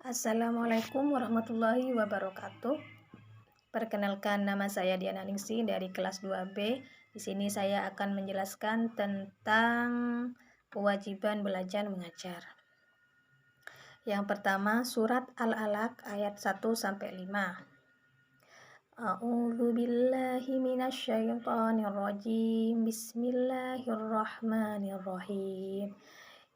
Assalamualaikum warahmatullahi wabarakatuh. Perkenalkan, nama saya Diana Ningsi dari kelas 2B. Di sini saya akan menjelaskan tentang kewajiban belajar mengajar. Yang pertama, surat Al-Alaq ayat 1 sampai 5. A'udzu billahi minasyaitonir rajim. Bismillahirrahmanirrahim.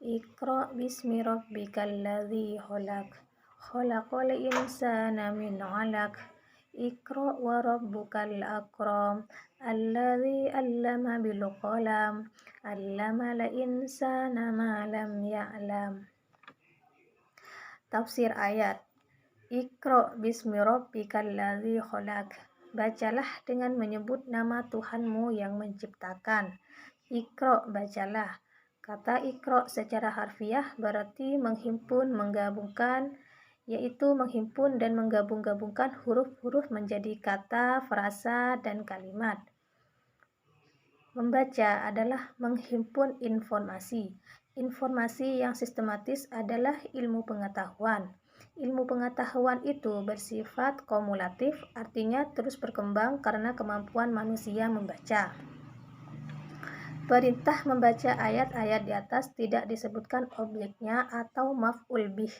Iqra bismi rabbikal ladzi khalaq. Khalaqal insana min 'alaq. Iqra wa rabbukal akram. Alladzi 'allama bil qalam. 'Allamal insana ma lam ya'lam. Tafsir ayat. Iqra bismi rabbikal ladzi khalaq. Bacalah dengan menyebut nama Tuhanmu yang menciptakan. Iqra, bacalah. Kata Iqra secara harfiah berarti menghimpun, menggabungkan, yaitu menghimpun dan menggabung-gabungkan huruf-huruf menjadi kata, frasa, dan kalimat. Membaca adalah menghimpun informasi. Informasi yang sistematis adalah ilmu pengetahuan. Ilmu pengetahuan itu bersifat kumulatif, artinya terus berkembang karena kemampuan manusia membaca. Perintah membaca ayat-ayat di atas tidak disebutkan objeknya atau maf'ul bih.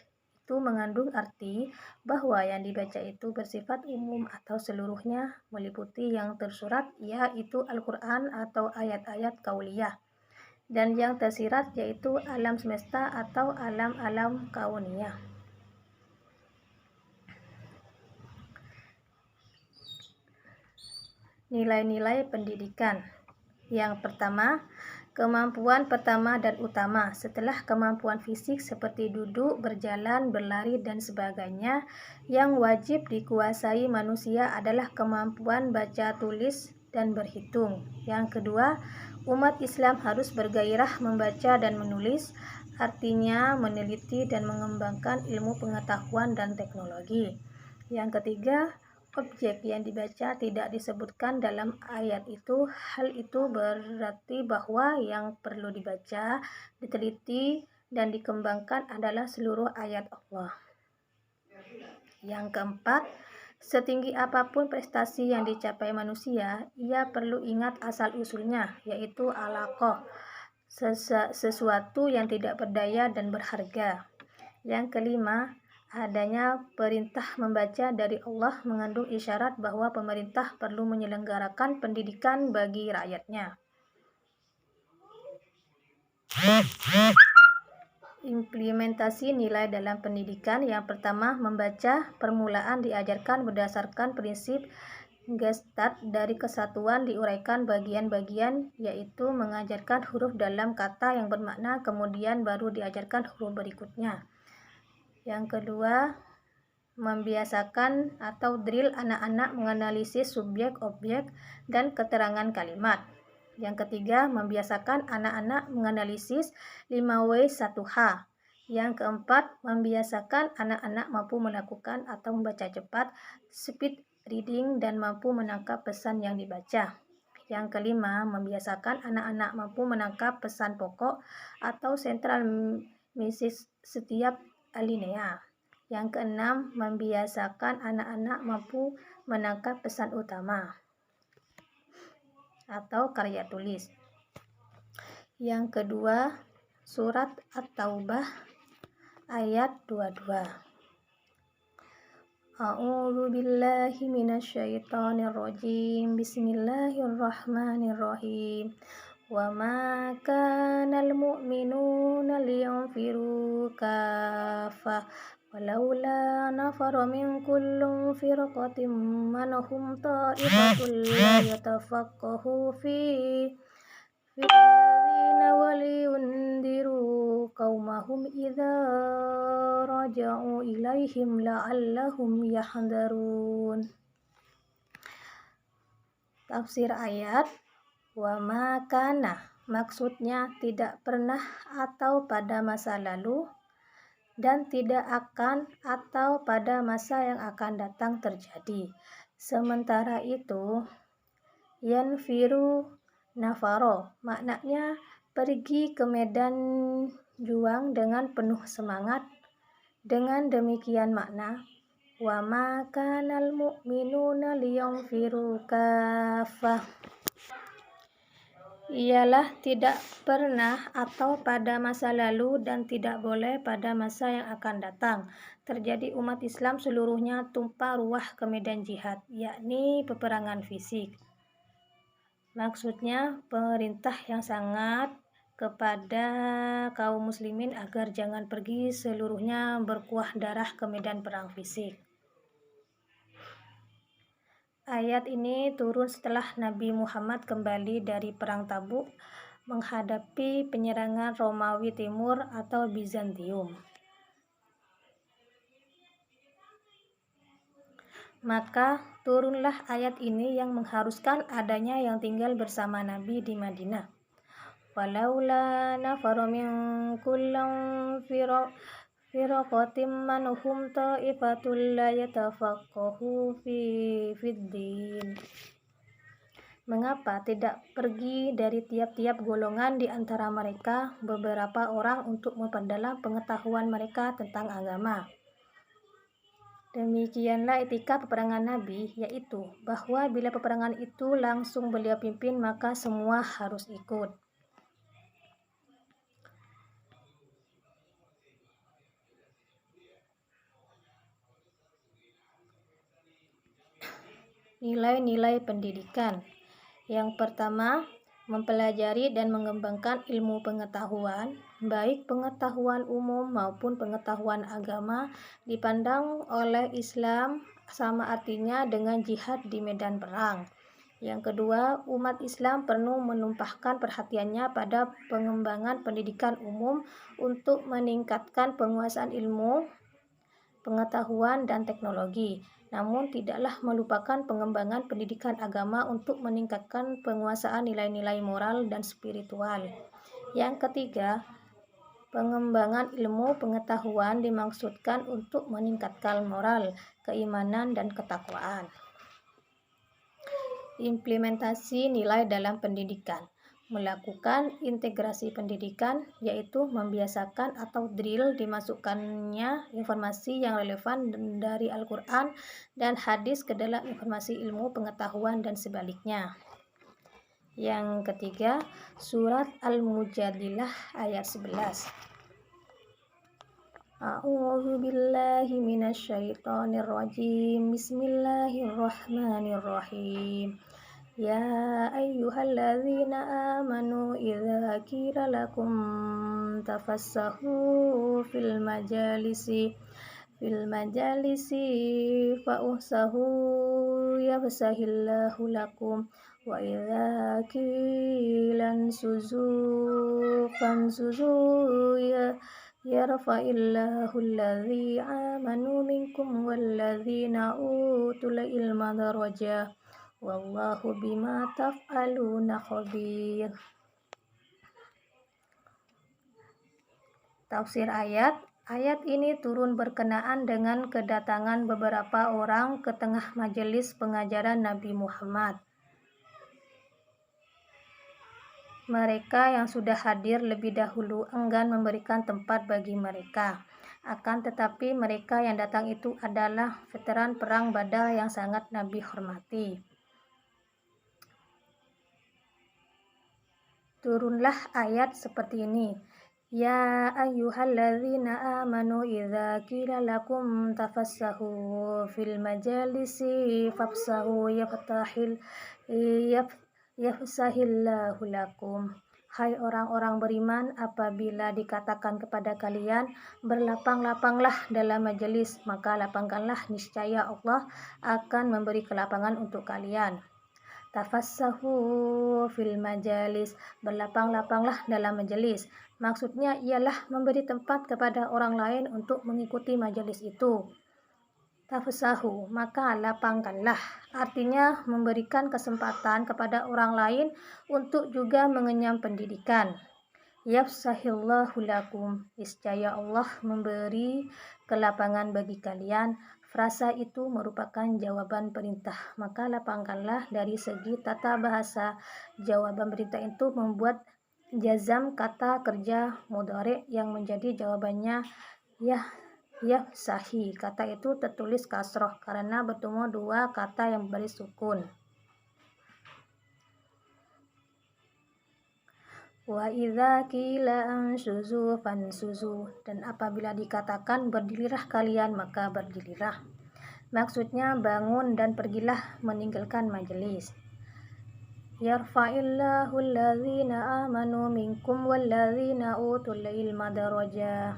Itu mengandung arti bahwa yang dibaca itu bersifat umum atau seluruhnya meliputi yang tersurat, yaitu Al-Quran atau ayat-ayat kauliyah, dan yang tersirat yaitu alam semesta atau alam-alam kauniyah. Nilai-nilai pendidikan. Yang pertama, kemampuan pertama dan utama setelah kemampuan fisik seperti duduk, berjalan, berlari, dan sebagainya yang wajib dikuasai manusia adalah kemampuan baca, tulis, dan berhitung. Yang kedua, umat Islam harus bergairah membaca dan menulis, artinya meneliti dan mengembangkan ilmu pengetahuan dan teknologi. Yang ketiga, objek yang dibaca tidak disebutkan dalam ayat itu. Hal itu berarti bahwa yang perlu dibaca, diteliti, dan dikembangkan adalah seluruh ayat Allah. Yang keempat, setinggi apapun prestasi yang dicapai manusia, ia perlu ingat asal-usulnya, yaitu alaqah, sesuatu yang tidak berdaya dan berharga. Yang kelima, adanya perintah membaca dari Allah mengandung isyarat bahwa pemerintah perlu menyelenggarakan pendidikan bagi rakyatnya. Implementasi nilai dalam pendidikan. Yang pertama, membaca. Permulaan diajarkan berdasarkan prinsip Gestalt dari kesatuan, diuraikan bagian-bagian, yaitu mengajarkan huruf dalam kata yang bermakna, kemudian baru diajarkan huruf berikutnya. Yang kedua, membiasakan atau drill anak-anak menganalisis subjek, objek, dan keterangan kalimat. Yang ketiga, membiasakan anak-anak menganalisis 5W1H. Yang keempat, membiasakan anak-anak mampu melakukan atau membaca cepat, speed reading, dan mampu menangkap pesan yang dibaca. Yang kelima, membiasakan anak-anak mampu menangkap pesan pokok atau central message setiap alinea. Yang keenam, membiasakan anak-anak mampu menangkap pesan utama atau karya tulis. Yang kedua, surat At-Taubah ayat 22. A'udzu billahi minasyaitonir rajim. Bismillahirrahmanirrahim. Wa ma kanal mu'minuna liyanfiru kaffah walaula nafara min kulli firqatin manhum ta'ifatul la yatafaqahu fi الذين ولينذروا قومهم إذا رجعوا إليهم لعلهم يحذرون. Tafsir ayat. Wa ma kana, maksudnya tidak pernah atau pada masa lalu, dan tidak akan atau pada masa yang akan datang terjadi. Sementara itu, yanfiru nafaro, maknanya pergi ke medan juang dengan penuh semangat Dengan demikian makna wa ma kanal mu'minuna liyunfiru kaffah, ialah tidak pernah atau pada masa lalu dan tidak boleh pada masa yang akan datang terjadi umat Islam seluruhnya tumpah ruah ke medan jihad, yakni peperangan fisik. Maksudnya perintah yang sangat kepada kaum muslimin agar jangan pergi seluruhnya berkuah darah ke medan perang fisik. Ayat ini turun setelah Nabi Muhammad kembali dari perang Tabuk menghadapi penyerangan Romawi Timur atau Bizantium. Maka turunlah ayat ini yang mengharuskan adanya yang tinggal bersama Nabi di Madinah. Walaula nafaru min kullam firaqatin manhum ta'ifatul la yatafaqahu fiddin. Mengapa tidak pergi dari tiap-tiap golongan di antara mereka beberapa orang untuk memperdalam pengetahuan mereka tentang agama? Demikianlah etika peperangan Nabi, yaitu bahwa bila peperangan itu langsung beliau pimpin maka semua harus ikut. Nilai-nilai pendidikan. Yang pertama, mempelajari dan mengembangkan ilmu pengetahuan, baik pengetahuan umum maupun pengetahuan agama, dipandang oleh Islam sama artinya dengan jihad di medan perang. Yang kedua, umat Islam perlu menumpahkan perhatiannya pada pengembangan pendidikan umum untuk meningkatkan penguasaan ilmu, pengetahuan, dan teknologi. Namun tidaklah melupakan pengembangan pendidikan agama untuk meningkatkan penguasaan nilai-nilai moral dan spiritual. Yang ketiga, pengembangan ilmu pengetahuan dimaksudkan untuk meningkatkan moral, keimanan, dan ketakwaan. Implementasi nilai dalam pendidikan. Melakukan integrasi pendidikan, yaitu membiasakan atau drill dimasukkannya informasi yang relevan dari Al-Quran dan hadis ke dalam informasi ilmu pengetahuan dan sebaliknya. Yang ketiga, surat Al-Mujadilah ayat 11. A'udzu billahi minasyaitonir rajim. Bismillahirrahmanirrahim. Ya ayyuhalladzina amanu idza qila lakum tafassahu fil majalisi fa'usahu yafsahillahu lakum wa idza qila ansuzu fansuzu yarfa'illahu alladzi amanu minkum walladzina utul ilma darajah wallahu bima taf'aluna khabir. Tafsir ayat. Ayat ini turun berkenaan dengan kedatangan beberapa orang ke tengah majelis pengajaran Nabi Muhammad. Mereka yang sudah hadir lebih dahulu enggan memberikan tempat bagi mereka. Akan tetapi mereka yang datang itu adalah veteran perang Badar yang sangat Nabi hormati. Turunlah ayat seperti ini. Ya ayyuhalladzina amanu idza qila lakum tafassahu fil majalisi fafsahu yafsahillahu lakum. Hai orang-orang beriman, apabila dikatakan kepada kalian berlapang-lapanglah dalam majelis, maka lapangkanlah, niscaya Allah akan memberi kelapangan untuk kalian. Tafassahu fil majalis, berlapang-lapanglah dalam majelis. Maksudnya ialah memberi tempat kepada orang lain untuk mengikuti majelis itu. Tafassahu, maka lapangkanlah, artinya memberikan kesempatan kepada orang lain untuk juga mengenyam pendidikan. Yafsahillahu lakum, niscaya Allah memberi kelapangan bagi kalian. Frasa itu merupakan jawaban perintah, maka lapangkanlah. Dari segi tata bahasa, jawaban perintah itu membuat jazam kata kerja mudhari yang menjadi jawabannya yafsahi. Kata itu tertulis kasroh karena bertemu dua kata yang beri sukun. Wa idza qila ansuzu fansuzu, dan apabila dikatakan berdirilah kalian maka berdirilah. Maksudnya bangun dan pergilah meninggalkan majelis. Yarfa'illahu alladzina amanu minkum walladzina utul ilma darajah.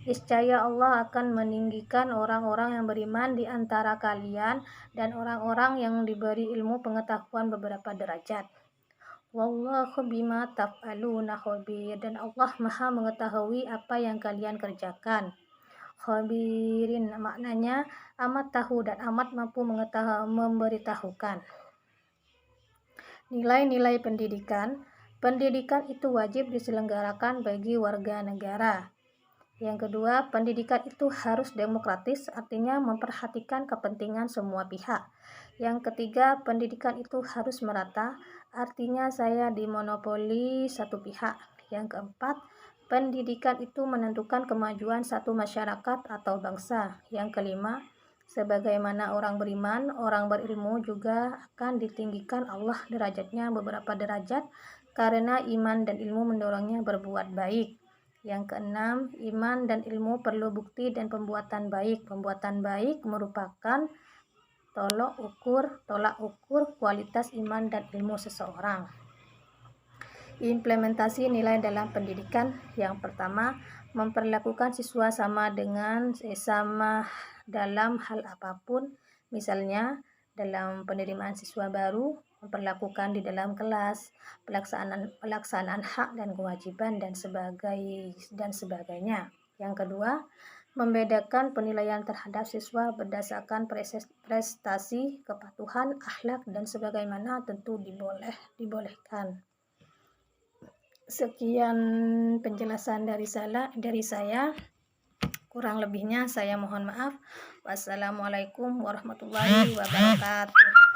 Niscaya Allah akan meninggikan orang-orang yang beriman di antara kalian dan orang-orang yang diberi ilmu pengetahuan beberapa derajat. Wallahu bima taf'aluna khabir, dan Allah Maha mengetahui apa yang kalian kerjakan. Khabirin maknanya amat tahu dan amat mampu memberitahukan. Nilai-nilai pendidikan. Pendidikan itu wajib diselenggarakan bagi warga negara. Yang kedua, pendidikan itu harus demokratis, artinya memperhatikan kepentingan semua pihak. Yang ketiga, pendidikan itu harus merata, artinya saya dimonopoli satu pihak. Yang keempat, pendidikan itu menentukan kemajuan satu masyarakat atau bangsa. Yang kelima, sebagaimana orang beriman, orang berilmu juga akan ditinggikan Allah derajatnya beberapa derajat karena iman dan ilmu mendorongnya berbuat baik. Yang keenam, iman dan ilmu perlu bukti dan pembuatan baik. Pembuatan baik merupakan tolak ukur kualitas iman dan ilmu seseorang. Implementasi nilai dalam pendidikan. Yang pertama, memperlakukan siswa sama dalam hal apapun. Misalnya, dalam penerimaan siswa baru, memperlakukan di dalam kelas, pelaksanaan hak dan kewajiban dan sebagainya. Yang kedua, membedakan penilaian terhadap siswa berdasarkan prestasi, kepatuhan, akhlak dan sebagaimana tentu dibolehkan. Sekian penjelasan dari saya. Kurang lebihnya saya mohon maaf. Wassalamualaikum warahmatullahi wabarakatuh.